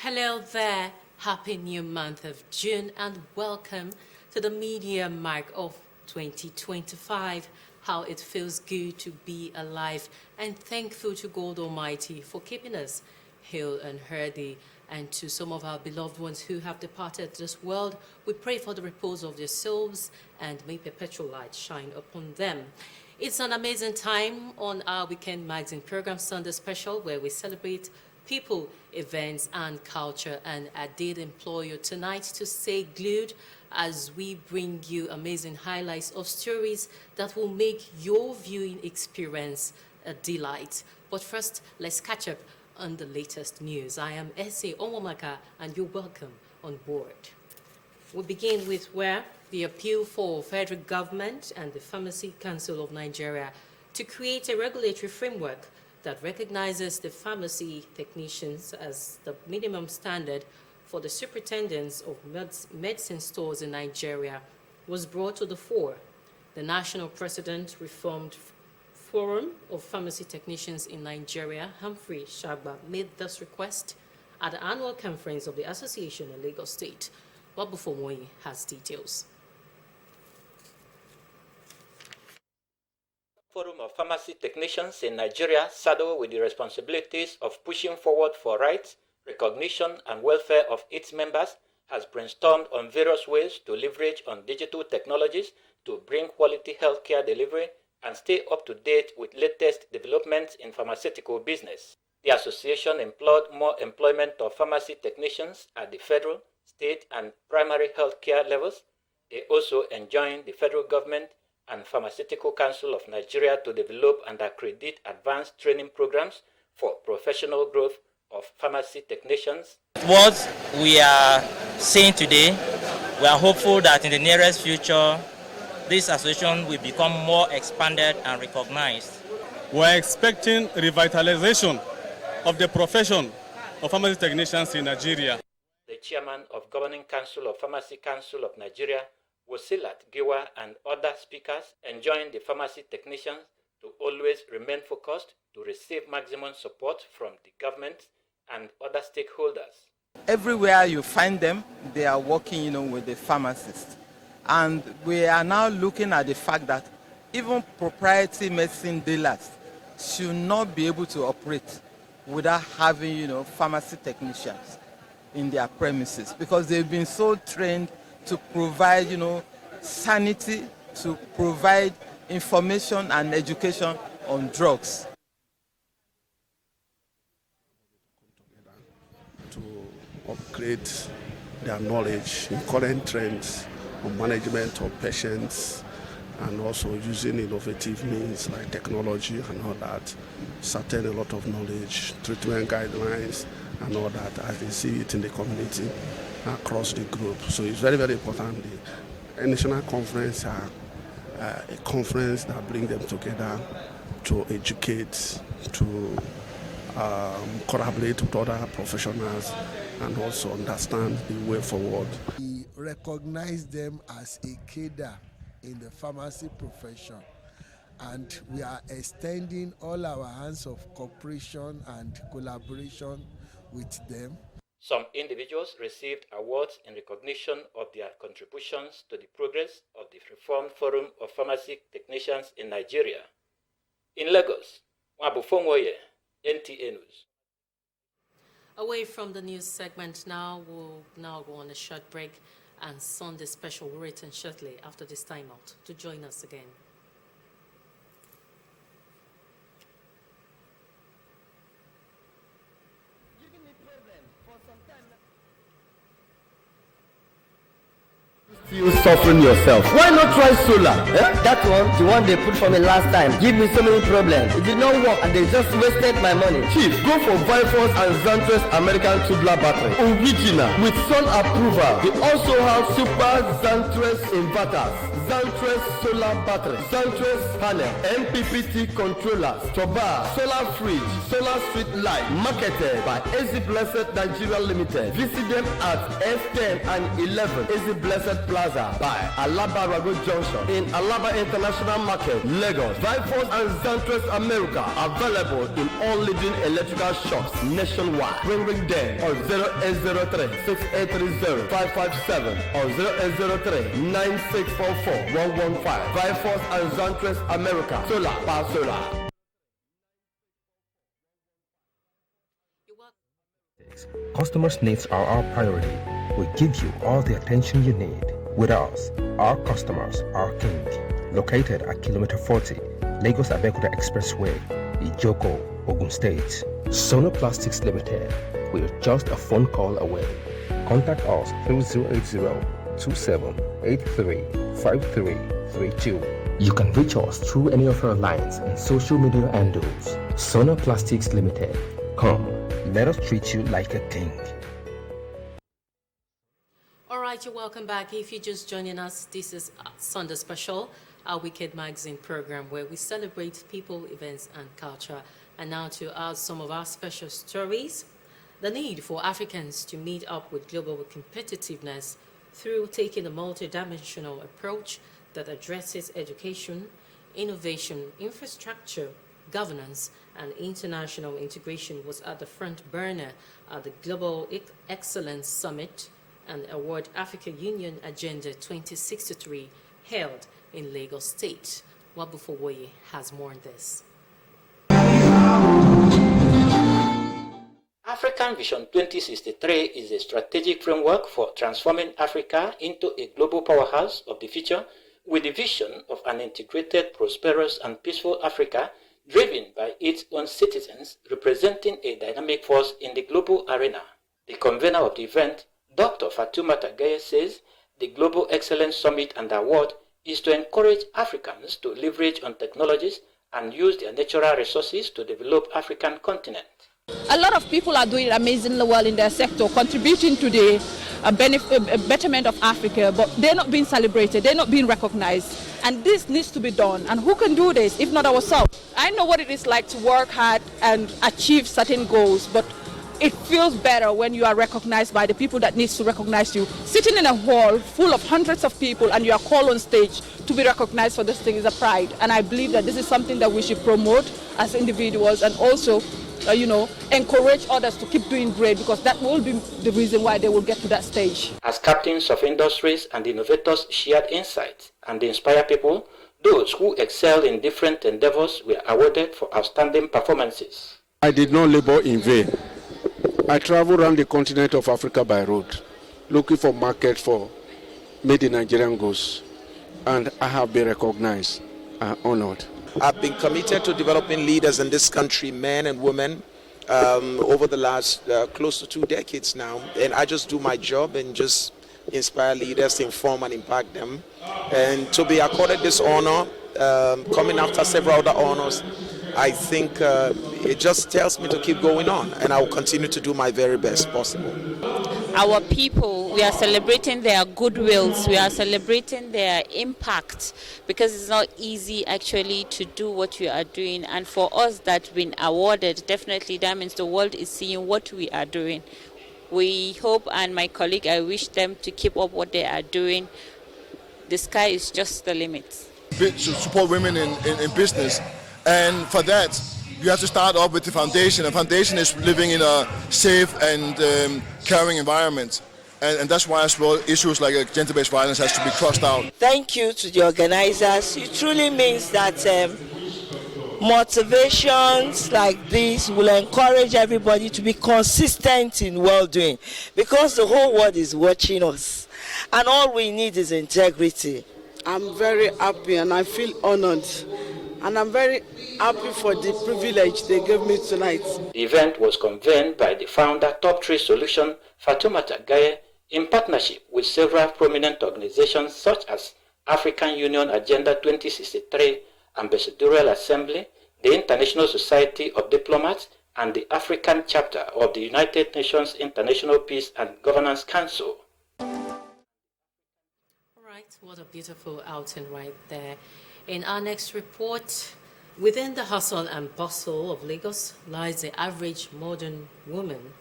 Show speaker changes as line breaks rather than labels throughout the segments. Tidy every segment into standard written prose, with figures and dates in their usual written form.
Hello there, happy new month of June and welcome to the media mark of 2025. How it feels good to be alive and thankful to God Almighty for keeping us hale and healthy. And to some of our beloved ones who have departed this world, we pray for the repose of their souls and may perpetual light shine upon them. It's an amazing time on our weekend magazine program, Sunday Special, where we celebrate people, events, and culture. And I did employ you tonight to stay glued as we bring you amazing highlights of stories that will make your viewing experience a delight. But first, let's catch up on the latest news. I am Ese Omomaka, and you're welcome on board. We begin with where the appeal for federal government and the Pharmacy Council of Nigeria to create a regulatory framework that recognizes the pharmacy technicians as the minimum standard for the superintendents of medicine stores in Nigeria was brought to the fore. The National President Reformed Forum of Pharmacy Technicians in Nigeria, Humphrey Shagba, made this request at the annual conference of the association in Lagos State. Wabufomoyi has details.
Forum of Pharmacy Technicians in Nigeria, saddled with the responsibilities of pushing forward for rights, recognition, and welfare of its members, has brainstormed on various ways to leverage on digital technologies to bring quality healthcare delivery and stay up to date with latest developments in pharmaceutical business. The association implored more employment of pharmacy technicians at the federal, state, and primary healthcare levels. They also enjoined the federal government and Pharmaceutical Council of Nigeria to develop and accredit advanced training programs for professional growth of pharmacy technicians.
What we are seeing today, we are hopeful that in the nearest future, this association will become more expanded and recognized.
We are expecting revitalization of the profession of pharmacy technicians in Nigeria.
The chairman of Governing Council of Pharmacy Council of Nigeria, Wasilat Giwa, and other speakers enjoined the pharmacy technicians to always remain focused to receive maximum support from the government and other stakeholders.
Everywhere you find them, they are working, with the pharmacists. And we are now looking at the fact that even proprietary medicine dealers should not be able to operate without having, pharmacy technicians in their premises, because they've been so trained to provide, sanity, to provide information and education on drugs.
To upgrade their knowledge in current trends on management of patients and also using innovative means like technology and all that, certain a lot of knowledge, treatment guidelines and all that as they see it in the community across the group. So it's very, very important. The national conference are a conference that brings them together to educate, to collaborate with other professionals and also understand the way forward.
We recognize them as a cadre in the pharmacy profession, and we are extending all our hands of cooperation and collaboration with them.
Some individuals received awards in recognition of their contributions to the progress of the Reformed Forum of Pharmacy Technicians in Nigeria. In Lagos, Wabufomoye, NTA News.
Away from the news segment now, we'll now go on a short break, and Sunday Special will return shortly after this time out to join us again.
Still suffering yourself. Why not try solar? That the one they put for me last time, give me so many problems. It did not work and they just wasted my money. Chief, go for Bifrost and Zantres American tubular battery. Original with sun approval. They also have super Zantres inverters. Zantress solar battery, Zantress panel, MPPT controllers, Toba, solar fridge, solar street light, marketed by Easy Blessed Nigeria Limited. Visit them at S10 and 11 Easy Blessed Plaza by Alaba Rago Junction in Alaba International Market, Lagos. Vifos and Zantress America available in all leading electrical shops nationwide. Ring them on 0803-6830-557 or 0803-9644-115. Vifos and Zantress America. Solar, power solar.
Customers' needs are our priority. We give you all the attention you need. With us, our customers are king. Located at kilometer 40, Lagos Abeokuta Expressway, Ijoko, Ogun State. Sonoplastics Limited. We're just a phone call away. Contact us through 080-2783-5332. You can reach us through any of our lines and social media handles. Sonoplastics Limited. Come, let us treat you like a king.
All right, you're welcome back. If you're just joining us, this is Sunday Special, our Wicked Magazine program where we celebrate people, events, and culture. And now to add some of our special stories. The need for Africans to meet up with global competitiveness through taking a multidimensional approach that addresses education, innovation, infrastructure, governance, and international integration was at the front burner at the Global Excellence Summit and Award Africa Union Agenda 2063 held in Lagos State. Wabufowoye has more on this.
African Vision 2063 is a strategic framework for transforming Africa into a global powerhouse of the future with the vision of an integrated, prosperous, and peaceful Africa driven by its own citizens, representing a dynamic force in the global arena. The convener of the event, Dr. Fatoumata Gaye, says the Global Excellence Summit and Award is to encourage Africans to leverage on technologies and use their natural resources to develop African continent.
A lot of people are doing amazingly well in their sector, contributing to the betterment of Africa, but they're not being celebrated, they're not being recognized. And this needs to be done. And who can do this if not ourselves? I know what it is like to work hard and achieve certain goals, but it feels better when you are recognized by the people that needs to recognize you. Sitting in a hall full of hundreds of people and you are called on stage to be recognized for this thing is a pride. And I believe that this is something that we should promote as individuals and also encourage others to keep doing great, because that will be the reason why they will get to that stage.
As captains of industries and innovators shared insights and inspire people, those who excel in different endeavors were awarded for outstanding performances.
I did not labor in vain. I traveled around the continent of Africa by road, looking for markets for made in Nigerian goods, and I have been recognized and honored.
I've been committed to developing leaders in this country, men and women, over the last close to 2 decades now. And I just do my job and just inspire leaders, inform and impact them. And to be accorded this honor, coming after several other honors, I think it just tells me to keep going on, and I will continue to do my very best possible.
Our people, we are celebrating their goodwills, we are celebrating their impact, because it's not easy actually to do what you are doing. And for us that's been awarded, definitely that means the world is seeing what we are doing. We hope, and my colleague, I wish them to keep up what they are doing. The sky is just the limit.
To support women in business, and for that you have to start off with the foundation. The foundation is living in a safe and caring environment, and that's why as well issues like gender-based violence has to be crossed out.
Thank you to the organizers. It truly means that motivations like this will encourage everybody to be consistent in well-doing, because the whole world is watching us and all we need is integrity.
I'm very happy and I feel honored, and I'm very happy for the privilege they gave me tonight.
The event was convened by the founder, Top Tree Solution, Fatoumata Gaye, in partnership with several prominent organizations such as African Union Agenda 2063, Ambassadorial Assembly, the International Society of Diplomats, and the African chapter of the United Nations International Peace and Governance Council.
All right, What a beautiful outing right there. In our next report, within the hustle and bustle of Lagos lies the average modern woman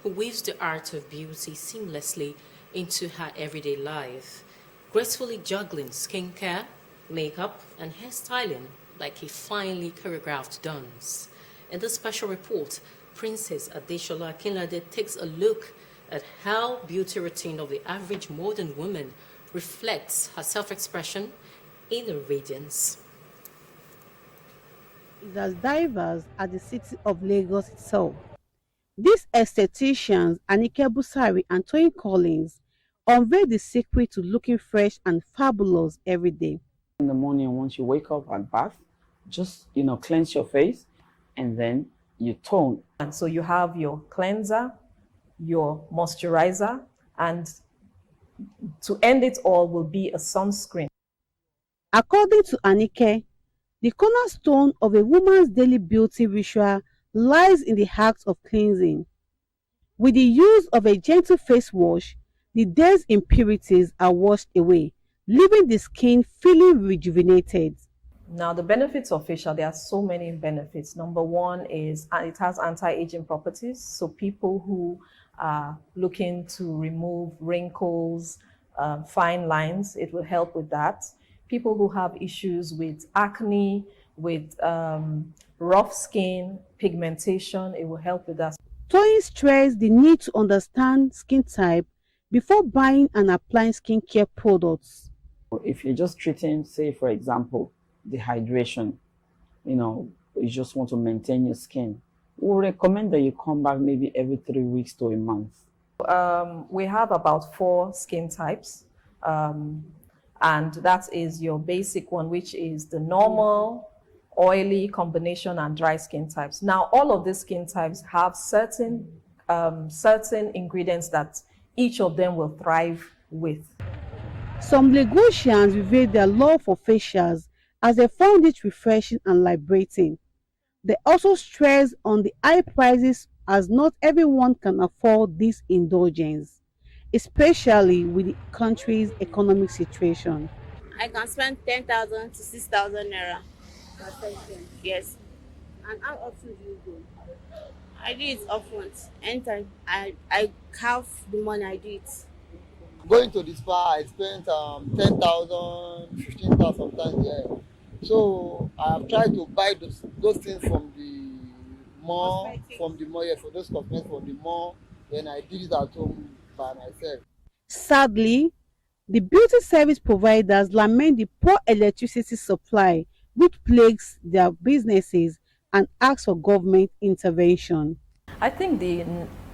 who weaves the art of beauty seamlessly into her everyday life, gracefully juggling skincare, makeup, and hairstyling like a finely choreographed dance. In this special report, Princess Adeshola Akinlade takes a look at how beauty routine of the average modern woman reflects her self-expression in the radiance.
Is as diverse as the city of Lagos itself. These estheticians, Anike Busari and Toyin Collins, unveil the secret to looking fresh and fabulous every day.
In the morning, once you wake up and bath, just cleanse your face, and then you tone.
And so you have your cleanser, your moisturizer, and to end it all will be a sunscreen.
According to Anike, the cornerstone of a woman's daily beauty ritual lies in the act of cleansing. With the use of a gentle face wash, the day's impurities are washed away, leaving the skin feeling rejuvenated.
Now, the benefits of facial, there are so many benefits. Number one is it has anti-aging properties. So people who are looking to remove wrinkles, fine lines, it will help with that. People who have issues with acne, with rough skin, pigmentation, it will help with that.
Toyin stressed the need to understand skin type before buying and applying skincare products.
If you're just treating, say, for example, dehydration, you just want to maintain your skin, we recommend that you come back maybe every 3 weeks to a month.
We have about 4 skin types, and that is your basic one, which is the normal, oily, combination, and dry skin types. Now, all of these skin types have certain ingredients that each of them will thrive with.
Some Lagosians reveal their love for facials as they found it refreshing and liberating. They also stress on the high prices as not everyone can afford this indulgence, especially with the country's economic situation.
I can spend 10,000 to 6,000 naira per session. Yes. And how often do you go? I do it often. Anytime I have the money, I do it.
Going to the spa, I spent 10,000, 15,000 sometimes there. So I have tried to buy those things from the mall, for those cosmetics from the mall. Then I did it at home by myself.
Sadly, the beauty service providers lament the poor electricity supply which plagues their businesses and ask for government intervention.
I think the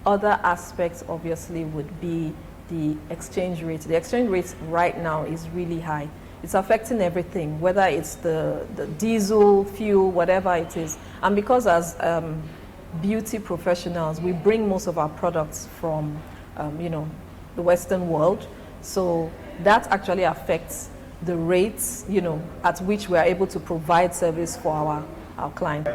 other aspects obviously would be the exchange rate. The exchange rate right now is really high. It's affecting everything, whether it's the diesel, fuel, whatever it is. And because as beauty professionals, we bring most of our products from, the Western world. So that actually affects the rates, at which we are able to provide service for our client.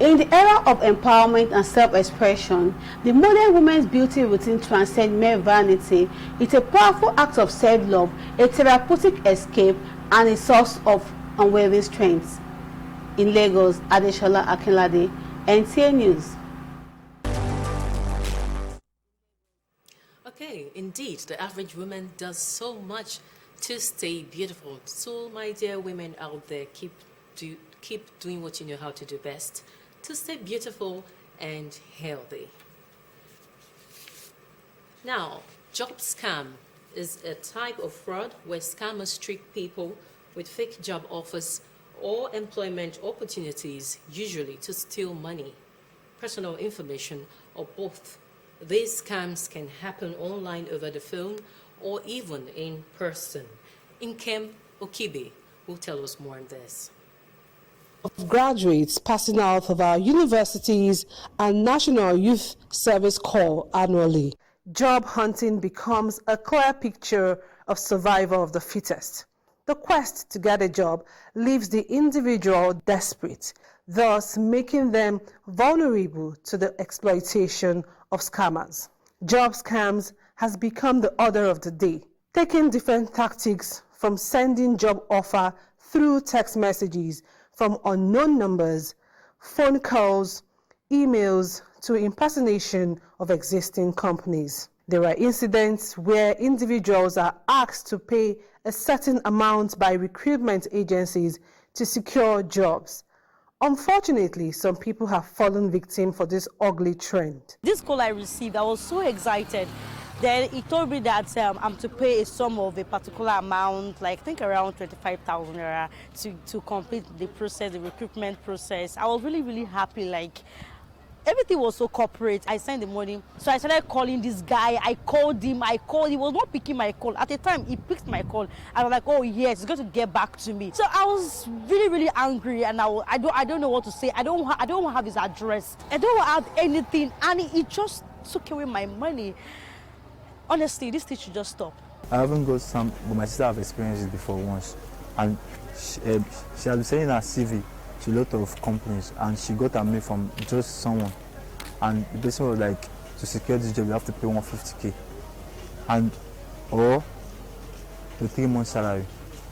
In the era of empowerment and self-expression, the modern woman's beauty routine transcends mere vanity. It's a powerful act of self-love, a therapeutic escape, and a source of unwavering strength. In Lagos, Adeshola Akinlade, NTA News.
Okay, indeed, the average woman does so much to stay beautiful. So, my dear women out there, keep doing what you know how to do best to stay beautiful and healthy. Now, job scam is a type of fraud where scammers trick people with fake job offers or employment opportunities, usually to steal money, personal information, or both. These scams can happen online over the phone or even in person. Nkem Okibe will tell us more on this.
Graduates passing out of our universities and National Youth Service Corps annually. Job hunting becomes a clear picture of survival of the fittest. The quest to get a job leaves the individual desperate, thus making them vulnerable to the exploitation of scammers. Job scams has become the order of the day, taking different tactics from sending job offer through text messages from unknown numbers, phone calls, emails, to impersonation of existing companies. There are incidents where individuals are asked to pay a certain amount by recruitment agencies to secure jobs. Unfortunately, some people have fallen victim for this ugly trend.
This call I received, I was so excited. Then he told me that I'm to pay a sum of a particular amount, like I think around 25,000 naira, to complete the process, the recruitment process. I was really, really happy. Like, everything was so corporate. I sent the money. So I started calling this guy. I called him. He was not picking my call. At the time, he picked my call. I was like, oh yes, he's going to get back to me. So I was really, really angry, and I don't know what to say. I don't have his address. I don't have anything, and he just took away my money. Honestly, this thing should just stop.
I haven't got some, but my sister have experienced it before once, and she has been sending her CV to a lot of companies, and she got a mail from just someone, and the person was like, to secure this job you have to pay 150k, and or the 3 months salary,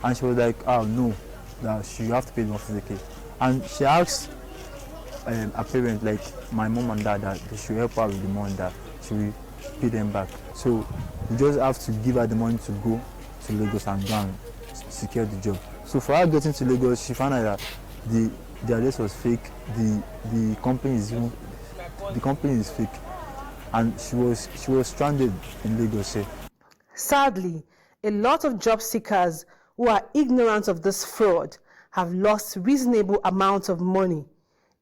and she was like, oh no, that you have to pay 150k, and she asked her parents, like my mom and dad, that they should help her with the money, that she will pay them back. So you just have to give her the money to go to Lagos and go and secure the job. So for her getting to Lagos, she found out that the address was fake, the company is fake, and she was stranded in Lagos here.
Sadly, a lot of job seekers who are ignorant of this fraud have lost reasonable amounts of money.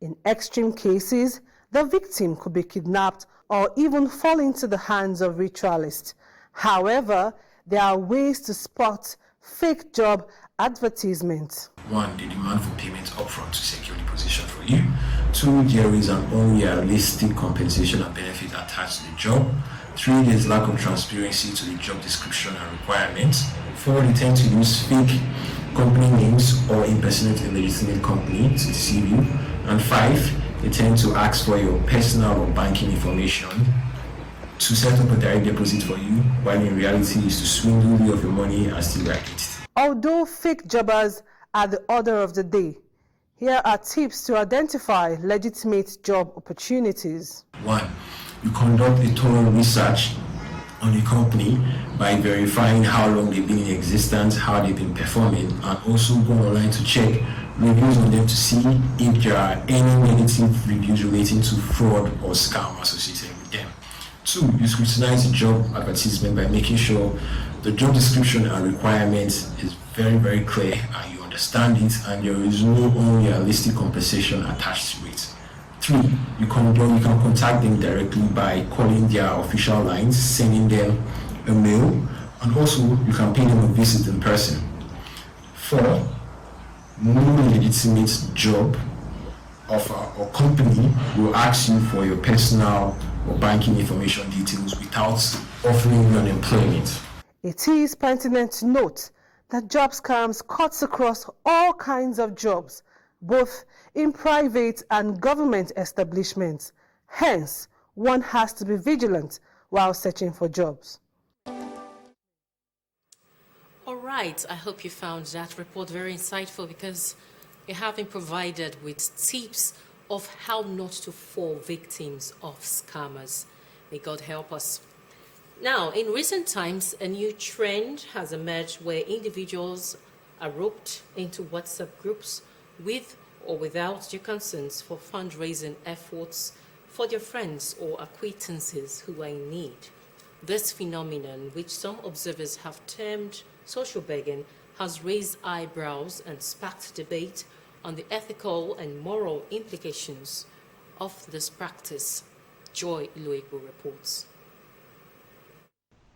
In extreme cases, the victim could be kidnapped or even fall into the hands of ritualists. However, there are ways to spot fake job advertisements.
1. The demand for payment upfront to secure the position for you. 2. There is an unrealistic compensation and benefit attached to the job. 3. There is lack of transparency to the job description and requirements. 4. They tend to use fake company names or impersonate a legitimate company to deceive you. And 5. They tend to ask for your personal or banking information to set up a direct deposit for you, while in reality is to swindle you of your money and still write it.
Although fake jobbers are the order of the day, here are tips to identify legitimate job opportunities.
1. You conduct a thorough research on the company by verifying how long they've been in existence, how they've been performing, and also go online to check reviews on them to see if there are any negative reviews relating to fraud or scam associated with them. 2. You scrutinize the job advertisement by making sure the job description and requirements is very, very clear and you understand it, and there is no unrealistic compensation attached to it. 3. You can contact them directly by calling their official lines, sending them a mail, and also you can pay them a visit in person. 4. No legitimate job offer or company will ask you for your personal or banking information details without offering you an employment.
It is pertinent to note that job scams cuts across all kinds of jobs, both in private and government establishments. Hence, one has to be vigilant while searching for jobs.
All right, I hope you found that report very insightful, because you have been provided with tips of how not to fall victims of scammers. May God help us. Now, in recent times, a new trend has emerged where individuals are roped into WhatsApp groups with or without due consent for fundraising efforts for their friends or acquaintances who are in need. This phenomenon, which some observers have termed social begging, has raised eyebrows and sparked debate on the ethical and moral implications of this practice. Joy Iloipo reports.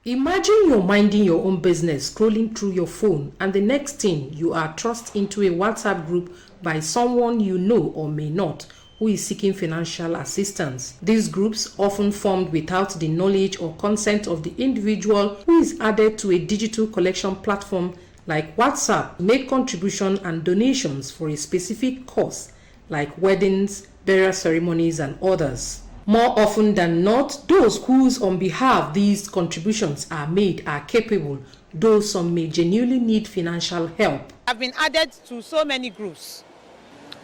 Imagine you're minding your own business, scrolling through your phone, and the next thing you are thrust into a WhatsApp group by someone you know or may not, who is seeking financial assistance. These groups, often formed without the knowledge or consent of the individual who is added to a digital collection platform like WhatsApp, make contributions and donations for a specific cause like weddings, burial ceremonies, and others. More often than not, those whose on behalf these contributions are made are capable, though some may genuinely need financial help.
I've been added to so many groups.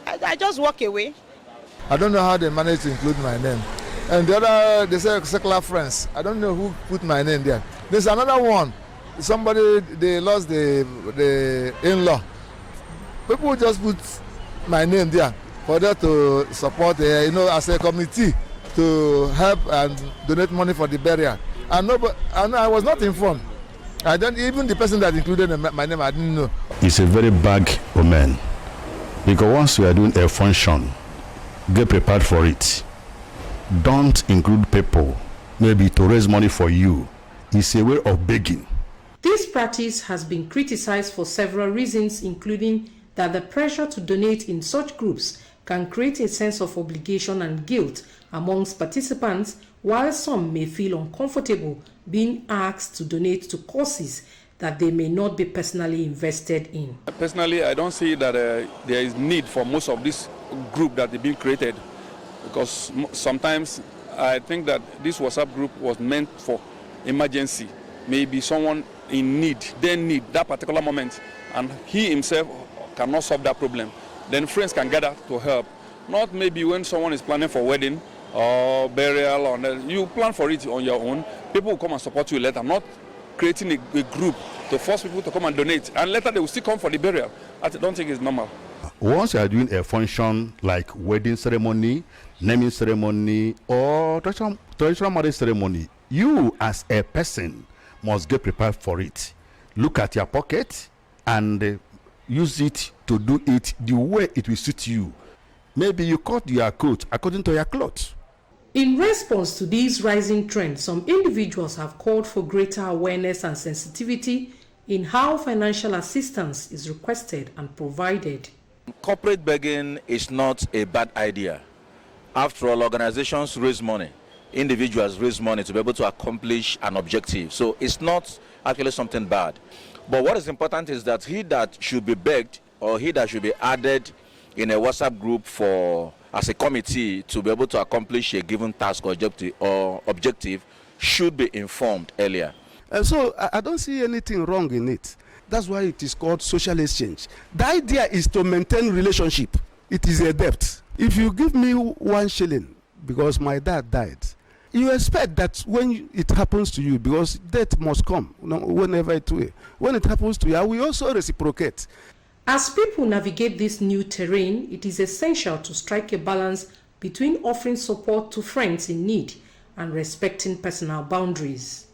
I just walk away.
I don't know how they managed to include my name. And the other, they say secular friends. I don't know who put my name there. There's another one. Somebody, they lost the in-law. People just put my name there for them to support, as a committee to help and donate money for the burial. And I was not informed. Even the person that included my name, I didn't know.
It's a very bad omen. Because once you are doing a function, get prepared for it. Don't include people, maybe to raise money for you. It's a way of begging.
This practice has been criticized for several reasons, including that the pressure to donate in such groups can create a sense of obligation and guilt amongst participants, while some may feel uncomfortable being asked to donate to causes that they may not be personally invested in.
Personally, I don't see that there is need for most of this group that is being created, because sometimes I think that this WhatsApp group was meant for emergency. Maybe someone in need, they need that particular moment, and he himself cannot solve that problem. Then friends can gather to help. Not maybe when someone is planning for wedding or burial, or you plan for it on your own. People will come and support you later. Not creating a group to force people to come and donate, and later they will still come for the burial. I don't think it's normal.
Once you are doing a function like wedding ceremony, naming ceremony, or traditional marriage ceremony, you as a person must get prepared for it. Look at your pocket and use it to do it the way it will suit you. Maybe you cut your coat according to your clothes.
In response to these rising trends, some individuals have called for greater awareness and sensitivity in how financial assistance is requested and provided.
Corporate begging is not a bad idea. After all, organizations raise money, individuals raise money to be able to accomplish an objective. So it's not actually something bad. But what is important is that he that should be begged, or he that should be added in a WhatsApp group as a committee to be able to accomplish a given task or objective should be informed earlier.
And so I don't see anything wrong in it. That's why it is called social exchange. The idea is to maintain relationship. It is a debt. If you give me 1 shilling because my dad died, you expect that when it happens to you, because death must come, whenever it will. When it happens to you, I will also reciprocate.
As people navigate this new terrain, it is essential to strike a balance between offering support to friends in need and respecting personal boundaries.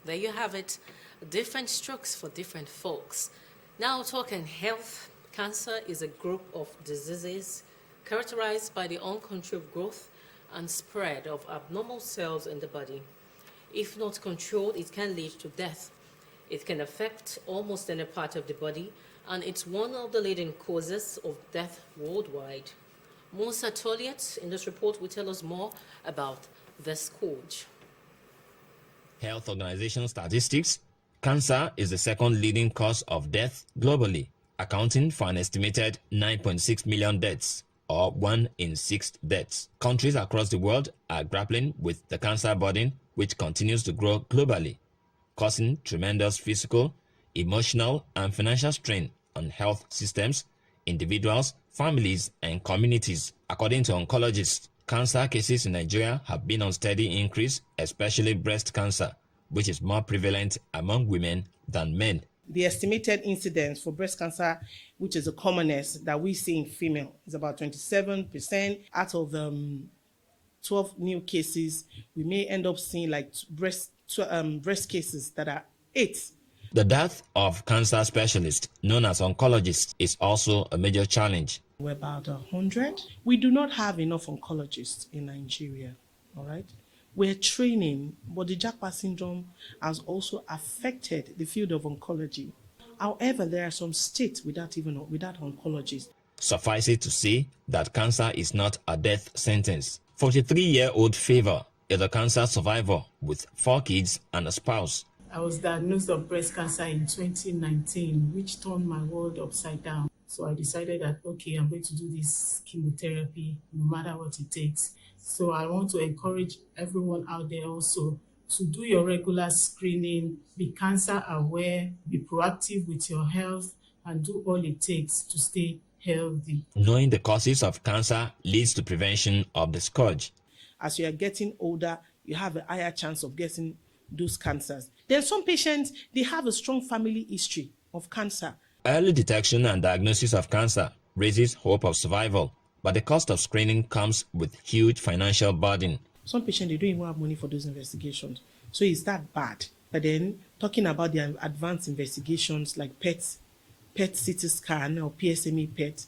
There you have it. Different strokes for different folks. Now talking health. Cancer is a group of diseases characterized by the uncontrolled growth and spread of abnormal cells in the body. If not controlled, it can lead to death. It can affect almost any part of the body, and it's one of the leading causes of death worldwide. Musa Toliat in this report will tell us more about the scourge.
Health Organization statistics, cancer is the second leading cause of death globally, accounting for an estimated 9.6 million deaths, or 1 in 6 deaths. Countries across the world are grappling with the cancer burden, which continues to grow globally, causing tremendous physical, emotional, and financial strain on health systems, individuals, families, and communities. According to oncologists, cancer cases in Nigeria have been on steady increase, especially breast cancer, which is more prevalent among women than men.
The estimated incidence for breast cancer, which is the commonest that we see in female, is about 27%. Out of 12 new cases, we may end up seeing like breast cases that are 8.
The death of cancer specialists, known as oncologists, is also a major challenge.
We're about 100. We do not have enough oncologists in Nigeria, all right? We're training, but the Japa syndrome has also affected the field of oncology. However, there are some states without oncologists.
Suffice it to say that cancer is not a death sentence. 43-year-old Favor is a cancer survivor with 4 kids and a spouse.
I was diagnosed with breast cancer in 2019, which turned my world upside down.
So I decided that, okay, I'm going to do this chemotherapy no matter what it takes. So I want to encourage everyone out there also to do your regular screening, be cancer aware, be proactive with your health, and do all it takes to stay healthy.
Knowing the causes of cancer leads to prevention of the scourge.
As you are getting older, you have a higher chance of getting those cancers. Then some patients, they have a strong family history of cancer.
Early detection and diagnosis of cancer raises hope of survival, but the cost of screening comes with huge financial burden.
Some patients, they don't even have money for those investigations. So it's that bad. But then talking about the advanced investigations like PET CT scan or PSMA PET,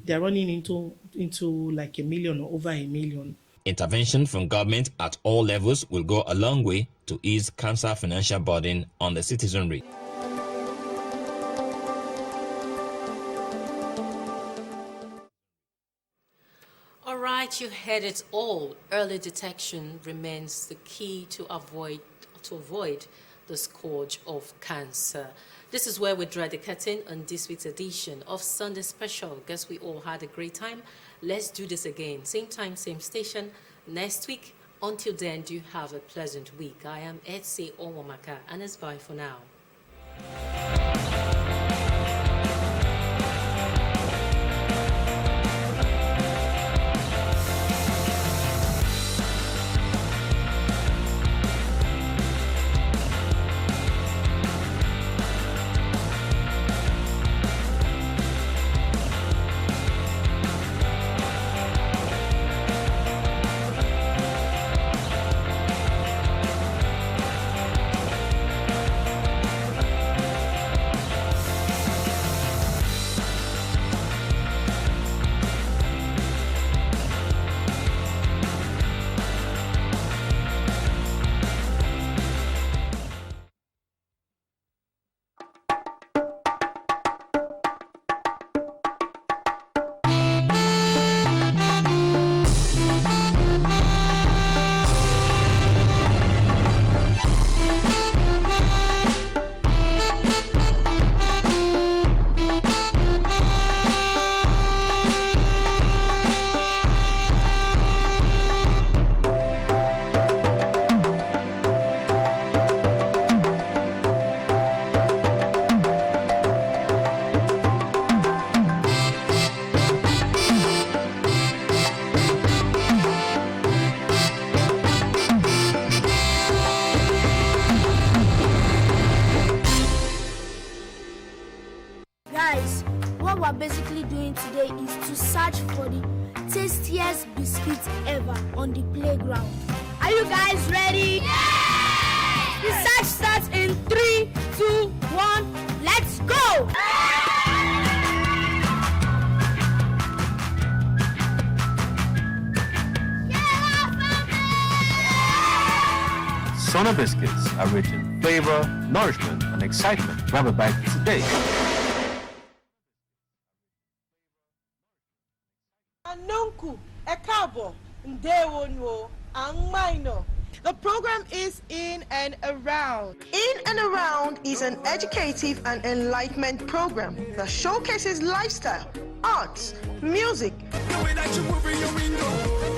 they're running into like $1 million or over $1 million.
Intervention from government at all levels will go a long way to ease cancer financial burden on the citizenry.
All right, you heard it all. Early detection remains the key to avoid the scourge of cancer. This is where we draw the curtain on this week's edition of Sunday Special. Guess we all had a great time. Let's do this again. Same time, same station, next week. Until then, do have a pleasant week. I am Etsy Onwamaka, and it's bye for now.
What we're basically doing today is to search for the tastiest biscuits ever on the playground. Are you guys ready? Yeah! The search starts in 3, 2, 1, let's go!
Sona biscuits are rich in flavor, nourishment, and excitement. Grab a bite today.
Anonku, Ekabo, Ndewonyo, Angmaino. The program is In and Around.
In and Around is an educative and enlightenment program that showcases lifestyle, arts, music,
the way that you move in your window.